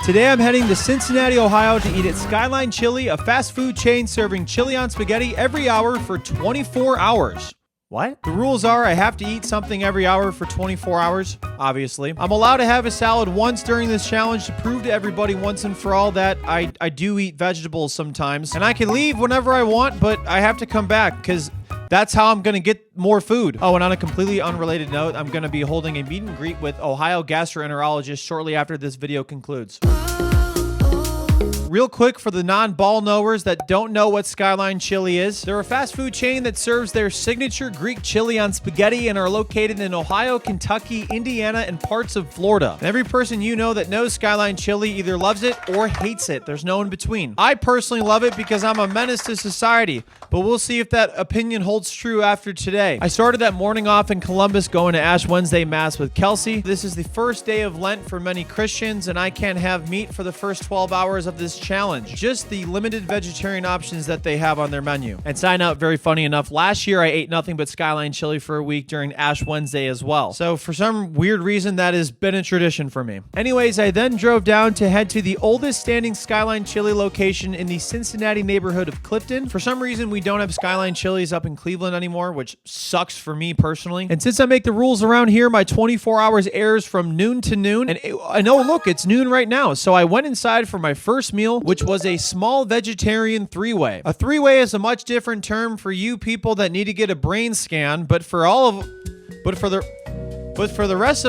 Today I'm heading to Cincinnati, Ohio to eat at Skyline Chili, a fast food chain serving chili on spaghetti every hour for 24 hours. What? The rules are I have to eat something every hour for 24 hours, obviously. I'm allowed to have a salad once during this challenge to prove to everybody once and for all that I do eat vegetables sometimes. And I can leave whenever I want, but I have to come back because that's how I'm going to get more food. Oh, and on a completely unrelated note, I'm going to be holding a meet and greet with Ohio gastroenterologist shortly after this video concludes. Real quick for the non-ball knowers that don't know what Skyline Chili is, they're a fast food chain that serves their signature Greek chili on spaghetti and are located in Ohio, Kentucky, Indiana, and parts of Florida. And every person you know that knows Skyline Chili either loves it or hates it. There's no in between. I personally love it because I'm a menace to society, but we'll see if that opinion holds true after today. I started that morning off in Columbus going to Ash Wednesday Mass with Kelsey. This is the first day of Lent for many Christians, and I can't have meat for the first 12 hours of this challenge. Just the limited vegetarian options that they have on their menu. And sign out, very funny enough, last year I ate nothing but Skyline Chili for a week during Ash Wednesday as well. So for some weird reason, that has been a tradition for me. Anyways, I then drove down to head to the oldest standing Skyline Chili location in the Cincinnati neighborhood of Clifton. For some reason, we don't have Skyline Chili's up in Cleveland anymore, which sucks for me personally. And since I make the rules around here, my 24 hours airs from noon to noon. And I know, look, it's noon right now. So I went inside for my first meal, which was a small vegetarian three-way. A three-way is a much different term for you people that need to get a brain scan, but for the rest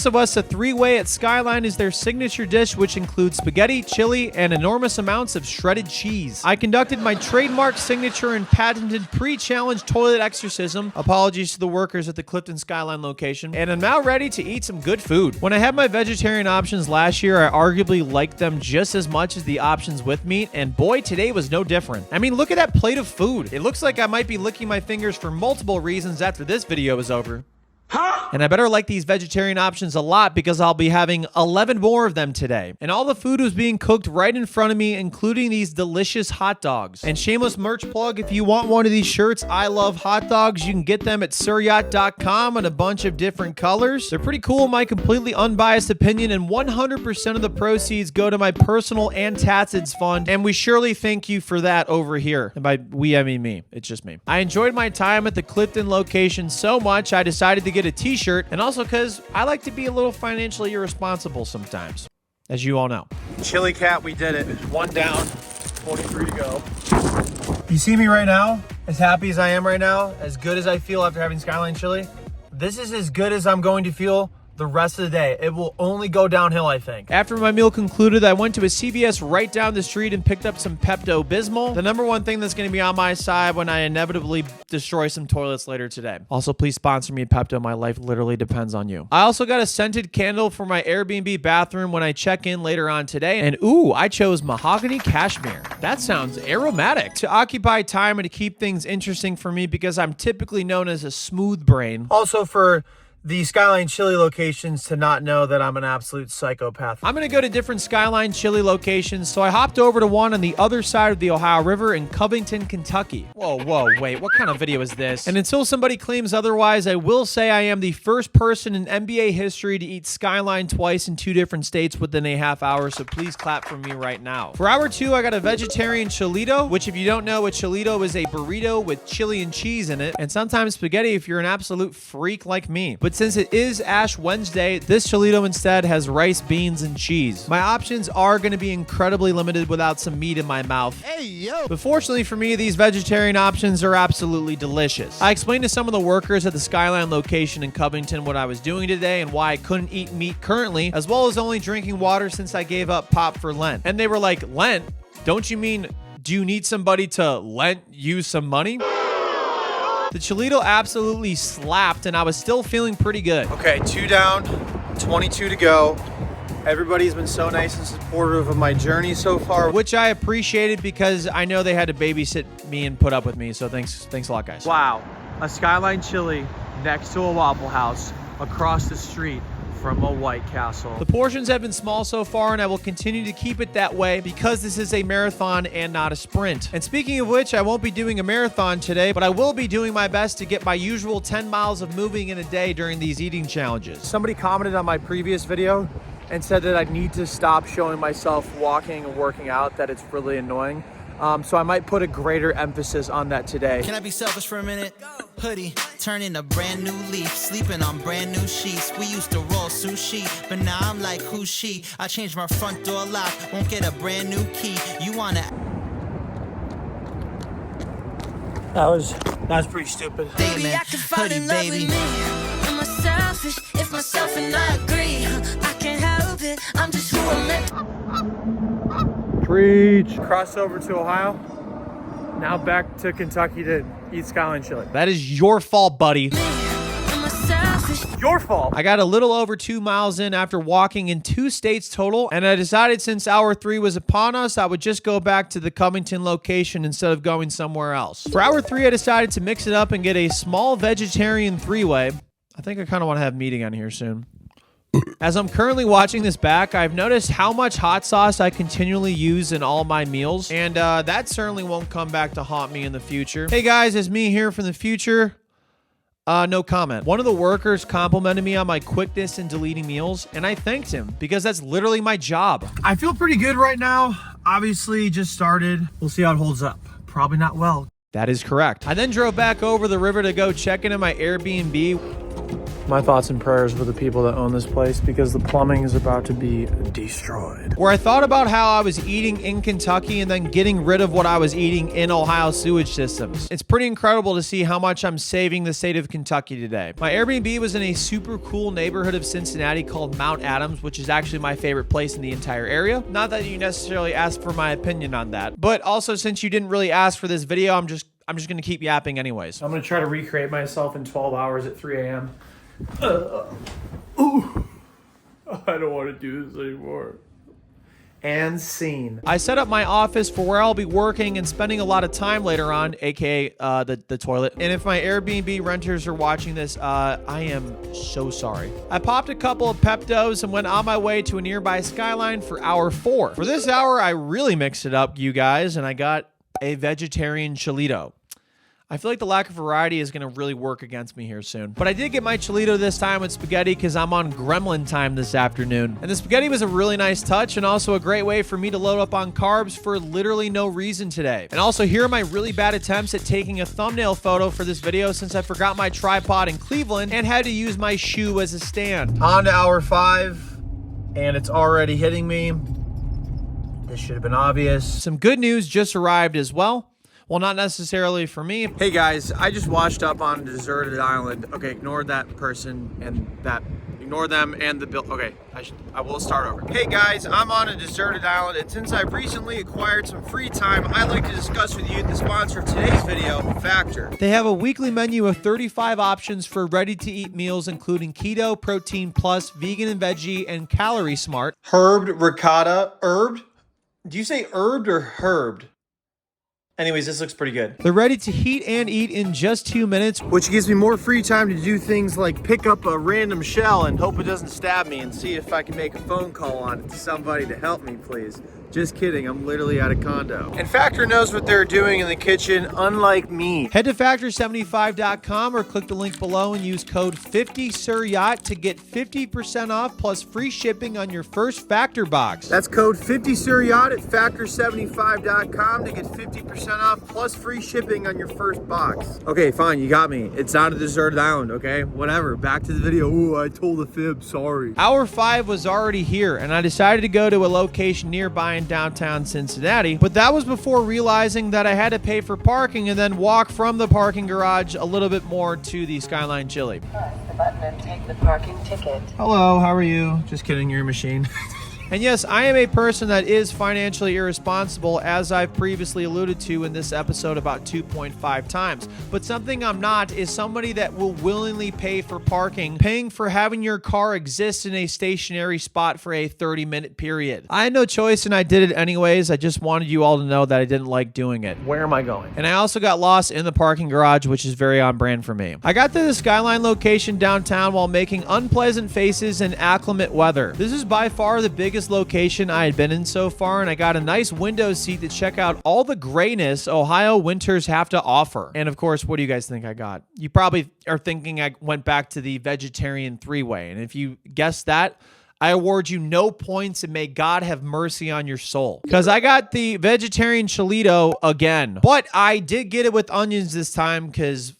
of us, a three-way at Skyline is their signature dish, which includes spaghetti, chili, and enormous amounts of shredded cheese. I conducted my trademark signature and patented pre-challenge toilet exorcism. Apologies to the workers at the Clifton Skyline location. And I'm now ready to eat some good food. When I had my vegetarian options last year, I arguably liked them just as much as the options with meat, and boy, today was no different. I mean, look at that plate of food. It looks like I might be licking my fingers for multiple reasons after this video is over. And I better like these vegetarian options a lot because I'll be having 11 more of them today. And all the food was being cooked right in front of me, including these delicious hot dogs. And shameless merch plug, if you want one of these shirts, I love hot dogs, you can get them at SirYacht.com in a bunch of different colors. They're pretty cool in my completely unbiased opinion, and 100% of the proceeds go to my personal Antacids fund, and we surely thank you for that over here. And by we, I mean me. It's just me. I enjoyed my time at the Clifton location so much, I decided to get a t-shirt, and also because I like to be a little financially irresponsible sometimes, as you all know. Chili Cat, we did it. One down, 43 to go. You see me right now, as happy as I am right now, as good as I feel after having Skyline Chili. This is as good as I'm going to feel the rest of the day. It will only go downhill, I think. After my meal concluded, I went to a CVS right down the street and picked up some Pepto Bismol, the number one thing that's going to be on my side when I inevitably destroy some toilets later today. Also, please sponsor me, Pepto. My life literally depends on you. I also got a scented candle for my Airbnb bathroom when I check in later on today. And ooh, I chose mahogany cashmere. That sounds aromatic. To occupy time and to keep things interesting for me because I'm typically known as a smooth brain. Also for the Skyline Chili locations to not know that I'm an absolute psychopath. I'm gonna go to different Skyline Chili locations, so I hopped over to one on the other side of the Ohio River in Covington, Kentucky. Whoa, wait, what kind of video is this? And until somebody claims otherwise, I will say I am the first person in NBA history to eat Skyline twice in 2 different states within a half hour, so please clap for me right now. For hour 2, I got a vegetarian chilito, which if you don't know, a chilito is a burrito with chili and cheese in it, and sometimes spaghetti if you're an absolute freak like me. But since it is Ash Wednesday, this chilito instead has rice, beans, and cheese. My options are going to be incredibly limited without some meat in my mouth. Hey, yo! But fortunately for me, these vegetarian options are absolutely delicious. I explained to some of the workers at the Skyline location in Covington what I was doing today and why I couldn't eat meat currently, as well as only drinking water since I gave up pop for Lent. And they were like, Lent? Don't you mean, do you need somebody to lend you some money? The chilito absolutely slapped, and I was still feeling pretty good. Okay, 2 down, 22 to go. Everybody's been so nice and supportive of my journey so far, which I appreciated because I know they had to babysit me and put up with me, so thanks a lot, guys. Wow, a Skyline Chili next to a Waffle House across the street from a White Castle. The portions have been small so far, and I will continue to keep it that way because this is a marathon and not a sprint. And speaking of which, I won't be doing a marathon today, but I will be doing my best to get my usual 10 miles of moving in a day during these eating challenges. Somebody commented on my previous video and said that I need to stop showing myself walking and working out, that it's really annoying. So I might put a greater emphasis on that today. Can I be selfish for a minute? Hoodie, turning a brand new leaf, sleeping on brand new sheets. We used to roll sushi, but now I'm like, who's she? I changed my front door lock, won't get a brand new key. You wanna... That was pretty stupid. Baby, I can fall in love with me. Am I selfish? If myself and I agree, I can't help it. I'm just who I'm meant. Preach. Crossed over to Ohio. Now back to Kentucky to eat Skyline Chili. That is your fault, buddy. Your fault. I got a little over 2 miles in after walking in 2 states total, and I decided since hour 3 was upon us, I would just go back to the Covington location instead of going somewhere else. For hour 3, I decided to mix it up and get a small vegetarian 3-way. I think I kind of want to have meeting on here soon. As I'm currently watching this back, I've noticed how much hot sauce I continually use in all my meals, and that certainly won't come back to haunt me in the future. Hey guys, it's me here from the future. No comment. One of the workers complimented me on my quickness in deleting meals, and I thanked him because that's literally my job. I feel pretty good right now. Obviously, just started. We'll see how it holds up. Probably not well. That is correct. I then drove back over the river to go check into my Airbnb. My thoughts and prayers for the people that own this place because the plumbing is about to be destroyed. Where I thought about how I was eating in Kentucky and then getting rid of what I was eating in Ohio sewage systems. It's pretty incredible to see how much I'm saving the state of Kentucky today. My Airbnb was in a super cool neighborhood of Cincinnati called Mount Adams, which is actually my favorite place in the entire area. Not that you necessarily asked for my opinion on that, but also since you didn't really ask for this video, I'm just gonna keep yapping anyways. I'm gonna try to recreate myself in 12 hours at 3 a.m. I don't want to do this anymore. And scene. I set up my office for where I'll be working and spending a lot of time later on, aka the toilet. And if my Airbnb renters are watching this, I am so sorry. I popped a couple of Peptos and went on my way to a nearby Skyline for hour 4. For this hour, I really mixed it up, you guys, and I got a vegetarian chilito. I feel like the lack of variety is going to really work against me here soon. But I did get my chilito this time with spaghetti because I'm on gremlin time this afternoon. And the spaghetti was a really nice touch and also a great way for me to load up on carbs for literally no reason today. And also here are my really bad attempts at taking a thumbnail photo for this video since I forgot my tripod in Cleveland and had to use my shoe as a stand. On to hour 5 and it's already hitting me. This should have been obvious. Some good news just arrived as well. Well, not necessarily for me. Hey guys, I just washed up on a deserted island. Okay, ignore that person and that. Ignore them and the bill. Okay, I will start over. Hey guys, I'm on a deserted island, and since I've recently acquired some free time, I'd like to discuss with you the sponsor of today's video, Factor. They have a weekly menu of 35 options for ready-to-eat meals, including keto, protein plus, vegan and veggie, and calorie smart. Herbed, ricotta, herbed? Do you say herbed or herbed? Anyways, this looks pretty good. They're ready to heat and eat in just 2 minutes, which gives me more free time to do things like pick up a random shell and hope it doesn't stab me and see if I can make a phone call on it to somebody to help me, please. Just kidding, I'm literally at a condo. And Factor knows what they're doing in the kitchen, unlike me. Head to factor75.com or click the link below and use code 50 Sir Yacht to get 50% off plus free shipping on your first Factor box. That's code 50 Sir Yacht at factor75.com to get 50% off plus free shipping on your first box. Okay, fine, you got me. It's on a deserted island, okay? Whatever, back to the video. Ooh, I told a fib, sorry. Hour 5 was already here, and I decided to go to a location nearby in downtown Cincinnati, but that was before realizing that I had to pay for parking and then walk from the parking garage a little bit more to the Skyline Chili. Press the button and take the parking ticket. Hello, how are you? Just kidding, you're a machine. And yes, I am a person that is financially irresponsible, as I've previously alluded to in this episode about 2.5 times. But something I'm not is somebody that will willingly pay for parking, paying for having your car exist in a stationary spot for a 30-minute period. I had no choice and I did it anyways. I just wanted you all to know that I didn't like doing it. Where am I going? And I also got lost in the parking garage, which is very on brand for me. I got to the Skyline location downtown while making unpleasant faces in acclimate weather. This is by far the biggest location I had been in so far, and I got a nice window seat to check out all the grayness Ohio winters have to offer. And of course, what do you guys think I got? You probably are thinking I went back to the vegetarian 3-way, and if you guessed that, I award you no points and may God have mercy on your soul. Because I got the vegetarian chilito again. But I did get it with onions this time because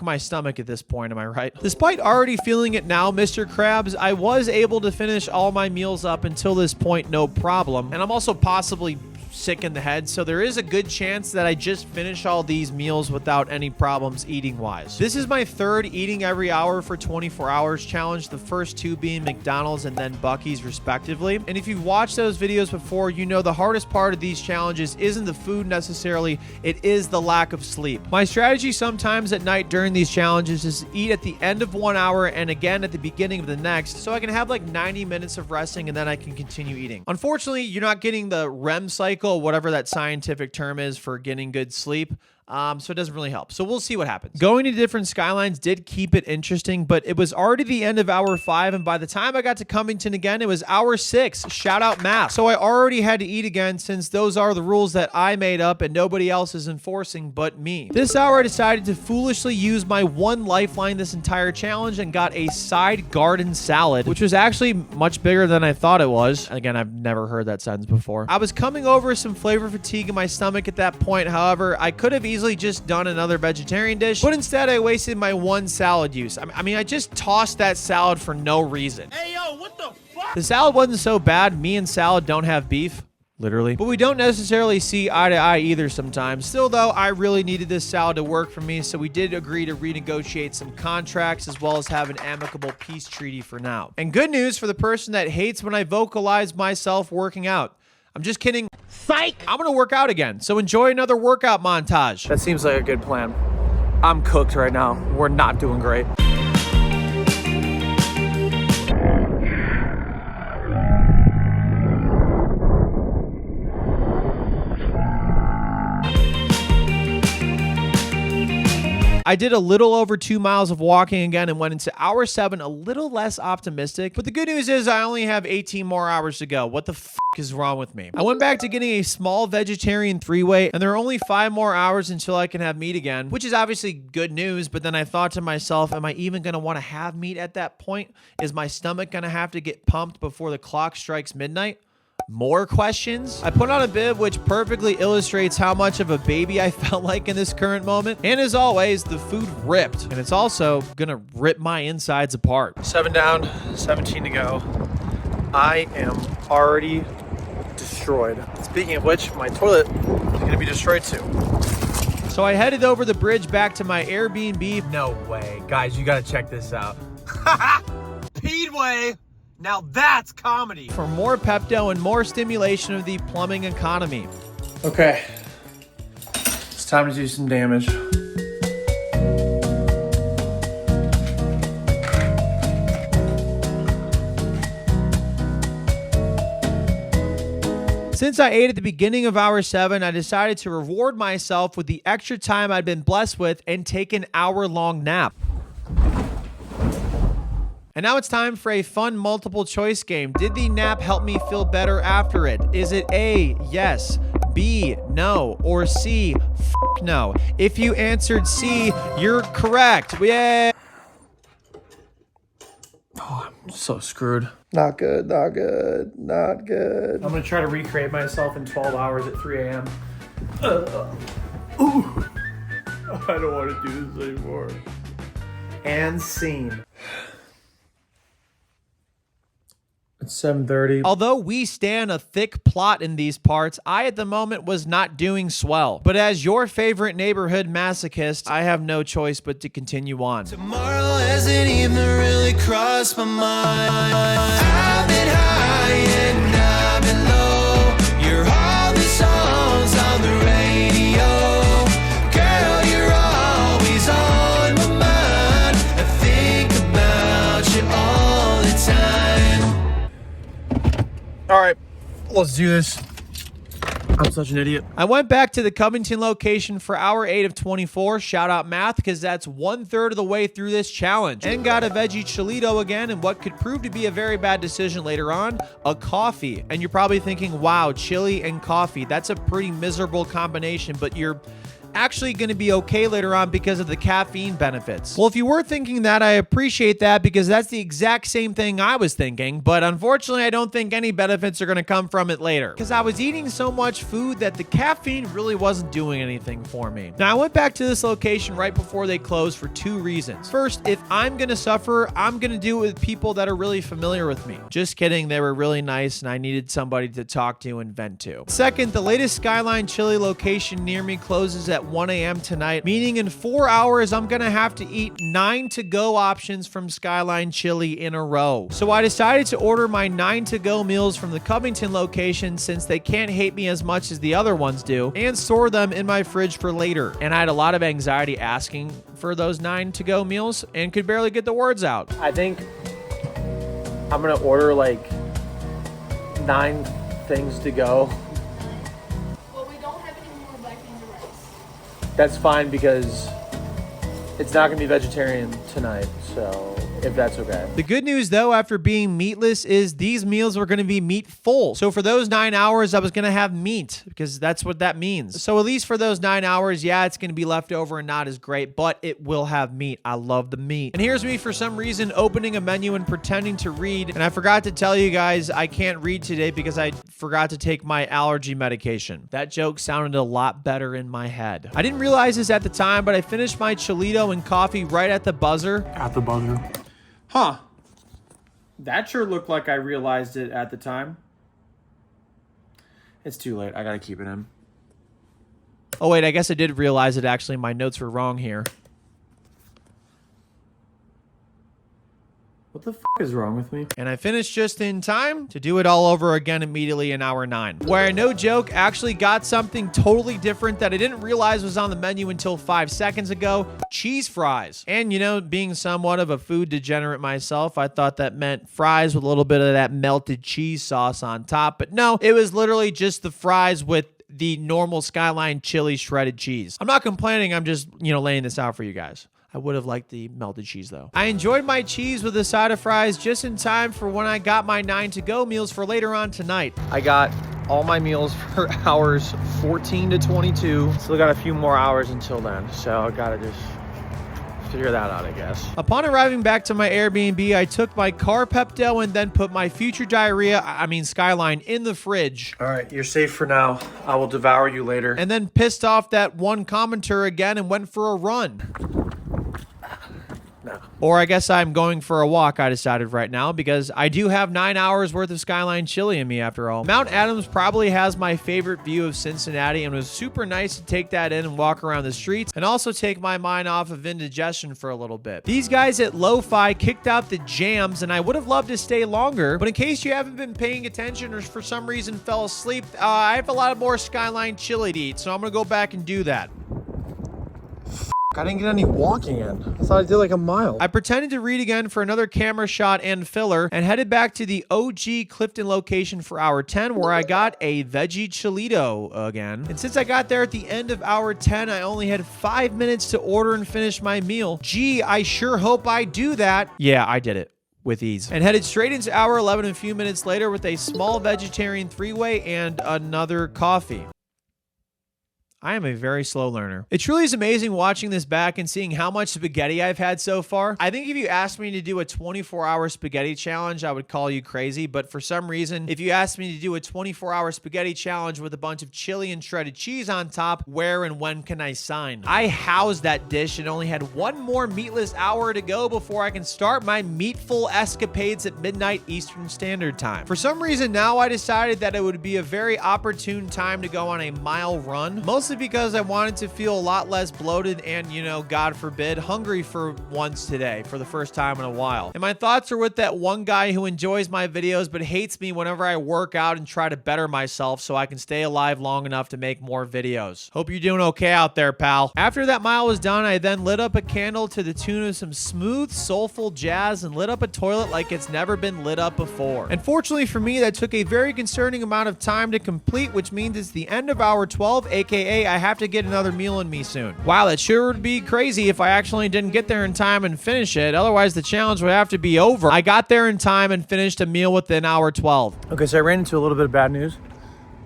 my stomach at this point, am I right? Despite already feeling it now, Mr. Krabs, I was able to finish all my meals up until this point, no problem. And I'm also possibly sick in the head, so there is a good chance that I just finish all these meals without any problems eating wise. This is my third eating every hour for 24 hours challenge, the first two being McDonald's and then Buc-ee's respectively. And if you've watched those videos before, you know the hardest part of these challenges isn't the food necessarily, it is the lack of sleep. My strategy sometimes at night during these challenges is to eat at the end of 1 hour and again at the beginning of the next, so I can have like 90 minutes of resting and then I can continue eating. Unfortunately, you're not getting the REM cycle, whatever that scientific term is for getting good sleep. So it doesn't really help. So we'll see what happens. Going to different skylines did keep it interesting, but it was already the end of hour 5, and by the time I got to Covington again, it was hour 6. Shout out Matt. So I already had to eat again since those are the rules that I made up and nobody else is enforcing but me. This hour I decided to foolishly use my one lifeline this entire challenge and got a side garden salad, which was actually much bigger than I thought it was. Again, I've never heard that sentence before. I was coming over some flavor fatigue in my stomach at that point. However, I could have easily just done another vegetarian dish, but instead I wasted my one salad use. I mean, I just tossed that salad for no reason. Hey, yo, what the fuck? The salad wasn't so bad. Me and salad don't have beef. Literally. But we don't necessarily see eye to eye either sometimes. Still though, I really needed this salad to work for me, so we did agree to renegotiate some contracts as well as have an amicable peace treaty for now. And good news for the person that hates when I vocalize myself working out. I'm just kidding. Psych! I'm gonna work out again, so enjoy another workout montage. That seems like a good plan. I'm cooked right now. We're not doing great. I did a little over 2 miles of walking again and went into hour 7 a little less optimistic. But the good news is I only have 18 more hours to go. What the f is wrong with me? I went back to getting a small vegetarian 3-way, and there are only 5 more hours until I can have meat again, which is obviously good news. But then I thought to myself, am I even going to want to have meat at that point? Is my stomach going to have to get pumped before the clock strikes midnight? More questions? I put on a bib which perfectly illustrates how much of a baby I felt like in this current moment. And as always, the food ripped. And it's also gonna rip my insides apart. 7 down, 17 to go. I am already destroyed. Speaking of which, my toilet is gonna be destroyed too. So I headed over the bridge back to my Airbnb. No way. Guys, you gotta check this out. Speedway! Now that's comedy. For more Pepto and more stimulation of the plumbing economy. Okay. It's time to do some damage. Since I ate at the beginning of hour 7, I decided to reward myself with the extra time I'd been blessed with and take an hour-long nap. And now it's time for a fun multiple choice game. Did the nap help me feel better after it? Is it A, yes, B, no, or C, f no? If you answered C, you're correct. Yay! Oh, I'm so screwed. Not good, not good, not good. I'm gonna try to recreate myself in 12 hours at 3 a.m. Ooh. I don't want to do this anymore. And scene. It's 7:30. Although we stand a thick plot in these parts, I at the moment was not doing swell. But as your favorite neighborhood masochist, I have no choice but to continue on. Tomorrow hasn't even really crossed my mind. I've been high and I've been low. You're all the songs on the radio. Girl, you're always on my mind. I think about you all the time. All right, let's do this. I'm such an idiot. I went back to the Covington location for hour 8 of 24. Shout out math, because that's 1/3 of the way through this challenge. And got a veggie chilito again, and what could prove to be a very bad decision later on, a coffee. And you're probably thinking, wow, chili and coffee, that's a pretty miserable combination, but you're actually going to be okay later on because of the caffeine benefits. Well, if you were thinking that, I appreciate that because that's the exact same thing I was thinking, but unfortunately, I don't think any benefits are going to come from it later because I was eating so much food that the caffeine really wasn't doing anything for me. Now, I went back to this location right before they closed for two reasons. First, if I'm going to suffer, I'm going to do it with people that are really familiar with me. Just kidding, they were really nice and I needed somebody to talk to and vent to. Second, the latest Skyline Chili location near me closes at 1 a.m. tonight, meaning in 4 hours, I'm going to have to eat 9 to-go options from Skyline Chili in a row. So I decided to order my 9 to-go meals from the Covington location since they can't hate me as much as the other ones do and store them in my fridge for later. And I had a lot of anxiety asking for those 9 to-go meals and could barely get the words out. I think I'm going to order like 9 things to go. Well, we don't have any more black beans or rice. That's fine because it's not going to be vegetarian tonight, so if that's okay. The good news, though, after being meatless is these meals were going to be meat full. So for those 9 hours, I was going to have meat because that's what that means. So at least for those 9 hours, yeah, it's going to be left over and not as great, but it will have meat. I love the meat. And here's me for some reason opening a menu and pretending to read. And I forgot to tell you guys I can't read today because I forgot to take my allergy medication. That joke sounded a lot better in my head. I didn't realize this at the time, but I finished my Cholito and coffee right at the buzzer. At the buzzer. Huh. That sure looked like I realized it at the time. It's too late. I gotta keep it in. Oh, wait. I guess I did realize it. Actually, my notes were wrong here. What the f*** is wrong with me? And I finished just in time to do it all over again immediately in hour 9. Where I, no joke, actually got something totally different that I didn't realize was on the menu until 5 seconds ago. Cheese fries. And, you know, being somewhat of a food degenerate myself, I thought that meant fries with a little bit of that melted cheese sauce on top. But no, it was literally just the fries with the normal Skyline Chili shredded cheese. I'm not complaining. I'm just, you know, laying this out for you guys. I would have liked the melted cheese, though. I enjoyed my cheese with a side of fries just in time for when I got my 9 to-go meals for later on tonight. I got all my meals for hours 14 to 22. Still got a few more hours until then, so I gotta just figure that out, I guess. Upon arriving back to my Airbnb, I took my car Pepto and then put my future Skyline, in the fridge. All right, you're safe for now. I will devour you later. And then pissed off that one commenter again and went for a run. No. Or I guess I'm going for a walk, I decided right now, because I do have 9 hours worth of Skyline Chili in me after all. Mount Adams probably has my favorite view of Cincinnati, and it was super nice to take that in and walk around the streets and also take my mind off of indigestion for a little bit. These guys at Lo-Fi kicked out the jams, and I would have loved to stay longer, but in case you haven't been paying attention or for some reason fell asleep, I have a lot more Skyline Chili to eat, so I'm going to go back and do that. I didn't get any walking in. I thought I did like a mile. I pretended to read again for another camera shot and filler and headed back to the OG Clifton location for hour 10 where I got a veggie Cholito again. And since I got there at the end of hour 10, I only had 5 minutes to order and finish my meal. Gee, I sure hope I do that. Yeah, I did it. With ease. And headed straight into hour 11 a few minutes later with a small vegetarian 3-way and another coffee. I am a very slow learner. It truly is amazing watching this back and seeing how much spaghetti I've had so far. I think if you asked me to do a 24-hour spaghetti challenge, I would call you crazy. But for some reason, if you asked me to do a 24-hour spaghetti challenge with a bunch of chili and shredded cheese on top, where and when can I sign? I housed that dish and only had one more meatless hour to go before I can start my meatful escapades at midnight Eastern Standard Time. For some reason now I decided that it would be a very opportune time to go on a mile run, mostly because I wanted to feel a lot less bloated and, you know, God forbid, hungry for once today for the first time in a while. And my thoughts are with that one guy who enjoys my videos but hates me whenever I work out and try to better myself so I can stay alive long enough to make more videos. Hope you're doing okay out there, pal. After that mile was done, I then lit up a candle to the tune of some smooth, soulful jazz and lit up a toilet like it's never been lit up before. And fortunately for me, that took a very concerning amount of time to complete, which means it's the end of hour 12, aka I have to get another meal in me soon. Wow, that sure would be crazy if I actually didn't get there in time and finish it. Otherwise, the challenge would have to be over. I got there in time and finished a meal within hour 12. Okay, so I ran into a little bit of bad news.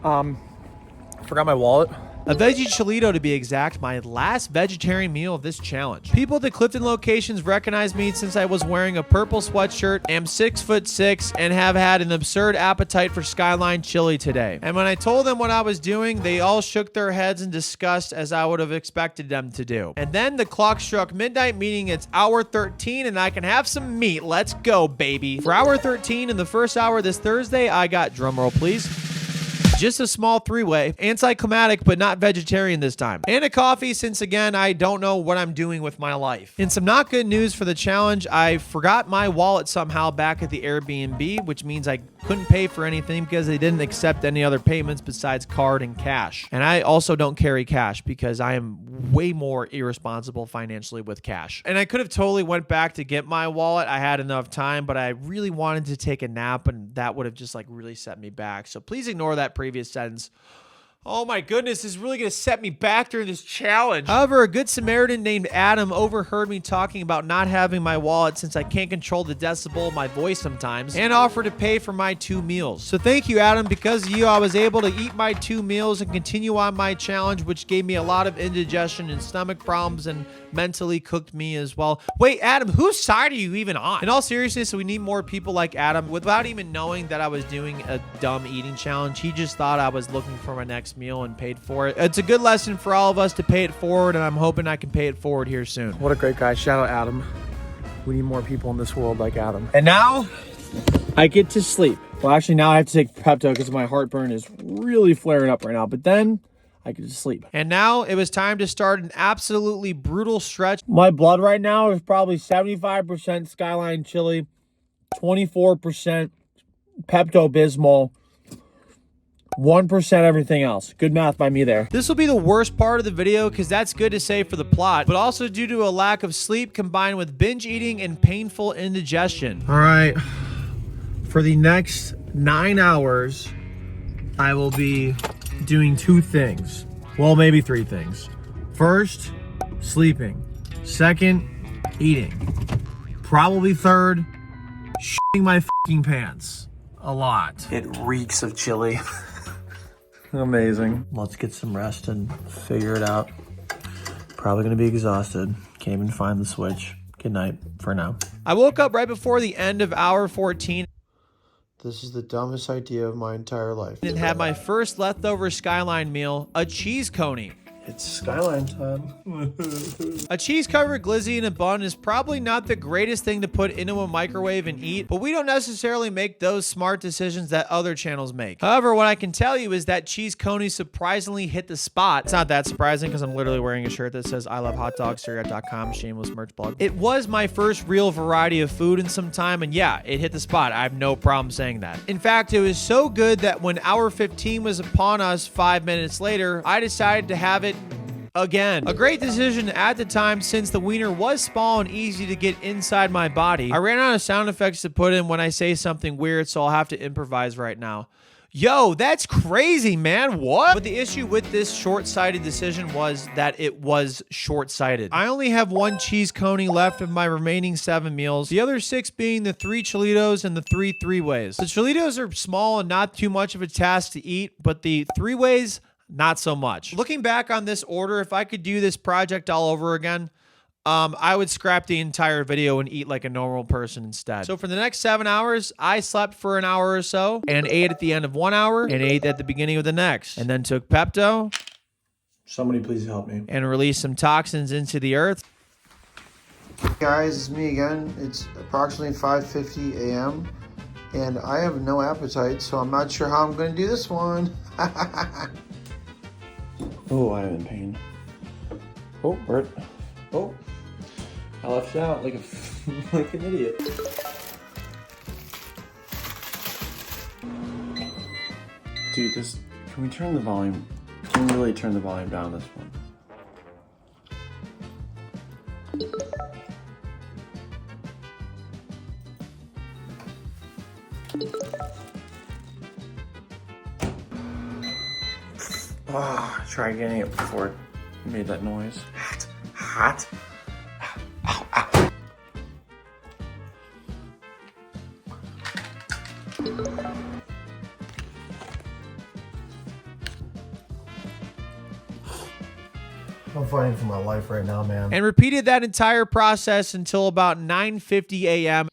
Forgot my wallet A veggie chilito to be exact, my last vegetarian meal of this challenge. People at the Clifton locations recognize me since I was wearing a purple sweatshirt, am 6'6", and have had an absurd appetite for Skyline Chili today. And when I told them what I was doing, they all shook their heads in disgust as I would have expected them to do. And then the clock struck midnight, meaning it's hour 13 and I can have some meat. Let's go, baby. For hour 13 in the first hour this Thursday, I got, drumroll please, just a small three-way, anticlimactic but not vegetarian this time, and a coffee since again I don't know what I'm doing with my life. In some not good news for the challenge, I forgot my wallet somehow back at the Airbnb, which means I couldn't pay for anything because they didn't accept any other payments besides card and cash. And I also don't carry cash because I am way more irresponsible financially with cash. And I could have totally went back to get my wallet. I had enough time, but I really wanted to take a nap and that would have just like really set me back. So please ignore that previous sentence. Oh my goodness, this is really going to set me back during this challenge. However, a good Samaritan named Adam overheard me talking about not having my wallet since I can't control the decibel of my voice sometimes, and offered to pay for my 2 meals. So thank you, Adam. Because of you, I was able to eat my 2 meals and continue on my challenge, which gave me a lot of indigestion and stomach problems and mentally cooked me as well. Wait, Adam, whose side are you even on? In all seriousness, we need more people like Adam. Without even knowing that I was doing a dumb eating challenge, he just thought I was looking for my next meal and paid for it. It's a good lesson for all of us to pay it forward, and I'm hoping I can pay it forward here soon. What a great guy. Shout out Adam. We need more people in this world like Adam. And now I get to sleep. Well, actually now I have to take Pepto because my heartburn is really flaring up right now, but then I get to sleep. And now it was time to start an absolutely brutal stretch. My blood right now is probably 75% Skyline Chili, 24% Pepto Bismol, 1% everything else. Good math by me there. This will be the worst part of the video because that's good to say for the plot, but also due to a lack of sleep combined with binge eating and painful indigestion. All right, for the next 9 hours, I will be doing 2 things. Well, maybe 3 things. First, sleeping. Second, eating. Probably third, shitting my fucking pants. A lot. It reeks of chili. Amazing. Let's get some rest and figure it out. Probably gonna be exhausted. Can't even find the switch. Good night for now. I woke up right before the end of hour 14. This is the dumbest idea of my entire life. And had my first leftover Skyline meal, a cheese coney. It's Skyline time. A cheese-covered glizzy in a bun is probably not the greatest thing to put into a microwave and eat, but we don't necessarily make those smart decisions that other channels make. However, what I can tell you is that cheese coney surprisingly hit the spot. It's not that surprising because I'm literally wearing a shirt that says I love hot dogs, SirYacht.com, shameless merch plug. It was my first real variety of food in some time, and yeah, it hit the spot. I have no problem saying that. In fact, it was so good that when hour 15 was upon us 5 minutes later, I decided to have it again. A great decision at the time since the wiener was small and easy to get inside my body. I ran out of sound effects to put in when I say something weird, so I'll have to improvise right now. Yo, that's crazy, man. What? But the issue with this short-sighted decision was that it was short-sighted. I only have 1 cheese coney left of my remaining 7 meals, the other 6 being the 3 Cholitos and the 3 three-ways. The Cholitos are small and not too much of a task to eat, but the three-ways, not so much. Looking back on this order, if I could do this project all over again, I would scrap the entire video and eat like a normal person instead. So for the next 7 hours, I slept for an hour or so and ate at the end of 1 hour and ate at the beginning of the next. And then took Pepto. Somebody please help me. And released some toxins into the earth. Hey guys, it's me again. It's approximately 5:50 a.m. and I have no appetite, so I'm not sure how I'm going to do this one. Oh, I am in pain. Oh, Bert. Oh, I left it out like like an idiot. Dude, can we turn the volume? Can we really turn the volume down this one? Oh, try getting it before it made that noise. Hot. Ow, ow. I'm fighting for my life right now, man. And repeated that entire process until about 9:50 a.m.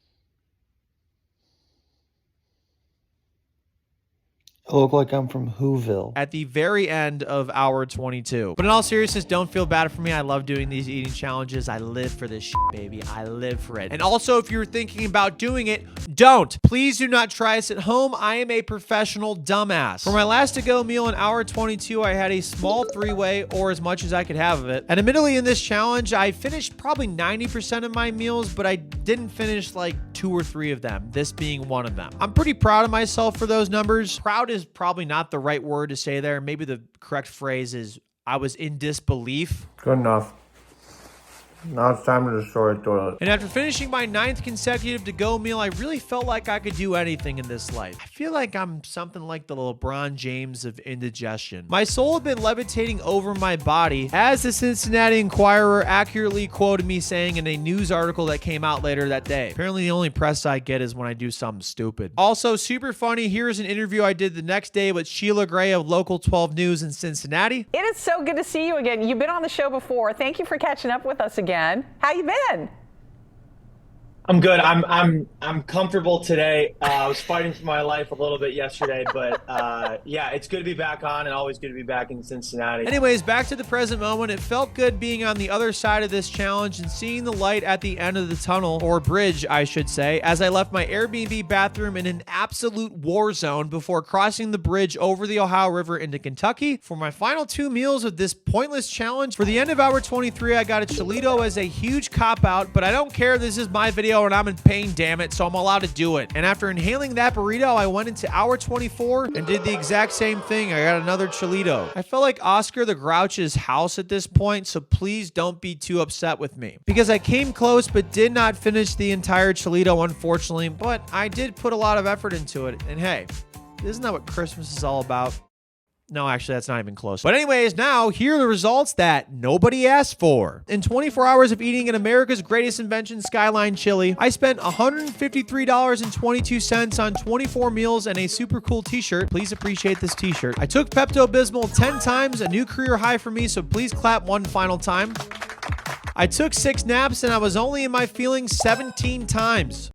I look like I'm from Whoville. at the very end of hour 22. But in all seriousness, don't feel bad for me. I love doing these eating challenges. I live for this shit, baby. I live for it. And also, if you're thinking about doing it, don't. Please do not try this at home. I am a professional dumbass. For my last to-go meal in hour 22, I had a small three-way, or as much as I could have of it. And admittedly, in this challenge, I finished probably 90% of my meals, but I didn't finish like 2 or 3 of them, this being one of them. I'm pretty proud of myself for those numbers. Proud is probably not the right word to say there. Maybe the correct phrase is I was in disbelief. Good enough. Now it's time to destroy a toilet. And after finishing my 9th consecutive to-go meal, I really felt like I could do anything in this life. I feel like I'm something like the LeBron James of indigestion. My soul had been levitating over my body, as the Cincinnati Enquirer accurately quoted me saying in a news article that came out later that day. Apparently the only press I get is when I do something stupid. Also, super funny, here's an interview I did the next day with Sheila Gray of Local 12 News in Cincinnati. It is so good to see you again. You've been on the show before. Thank you for catching up with us again. How you been? I'm good. I'm comfortable today. I was fighting for my life a little bit yesterday, but yeah, it's good to be back on and always good to be back in Cincinnati. Anyways, back to the present moment. It felt good being on the other side of this challenge and seeing the light at the end of the tunnel, or bridge, I should say, as I left my Airbnb bathroom in an absolute war zone before crossing the bridge over the Ohio River into Kentucky for my final 2 meals of this pointless challenge. For the end of hour 23, I got a Cholito as a huge cop-out, but I don't care. This is my video and I'm in pain, damn it, so I'm allowed to do it. And after inhaling that burrito, I went into hour 24 and did the exact same thing. I got another Cholito. I felt like Oscar the Grouch's house at this point, so please don't be too upset with me. Because I came close but did not finish the entire Cholito, unfortunately, but I did put a lot of effort into it. And hey, isn't that what Christmas is all about? No, actually, that's not even close. But anyways, now, here are the results that nobody asked for. In 24 hours of eating in America's greatest invention, Skyline Chili, I spent $153.22 on 24 meals and a super cool t-shirt. Please appreciate this t-shirt. I took Pepto Bismol 10 times, a new career high for me, so please clap one final time. I took 6 naps, and I was only in my feelings 17 times.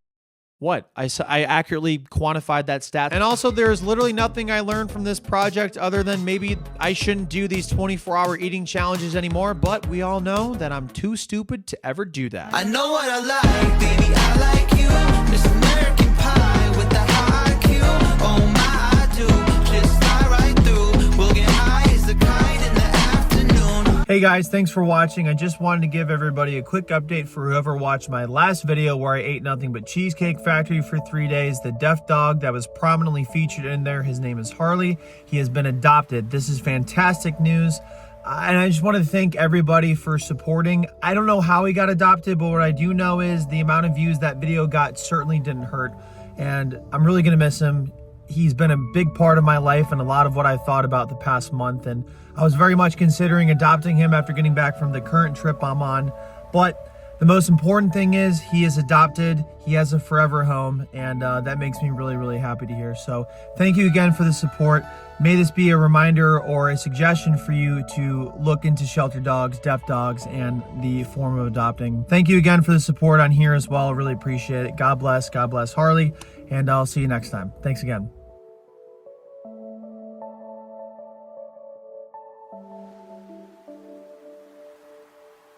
What? I accurately quantified that stat. And also, there's literally nothing I learned from this project other than maybe I shouldn't do these 24-hour eating challenges anymore, but we all know that I'm too stupid to ever do that. I know what I like, baby, I like you. This American pie with the high Q. Oh my, I do. Just fly right through. We'll get high as the kite in the afternoon. Hey guys, thanks for watching. I just wanted to give everybody a quick update for whoever watched my last video where I ate nothing but Cheesecake Factory for 3 days. The deaf dog that was prominently featured in there, his name is Harley. He has been adopted. This is fantastic news. And I just want to thank everybody for supporting. I don't know how he got adopted, but what I do know is the amount of views that video got certainly didn't hurt. And I'm really going to miss him. He's been a big part of my life and a lot of what I've thought about the past month. And I was very much considering adopting him after getting back from the current trip I'm on. But the most important thing is he is adopted. He has a forever home. And that makes me really, really happy to hear. So thank you again for the support. May this be a reminder or a suggestion for you to look into shelter dogs, deaf dogs, and the form of adopting. Thank you again for the support on here as well. I really appreciate it. God bless Harley. And I'll see you next time. Thanks again.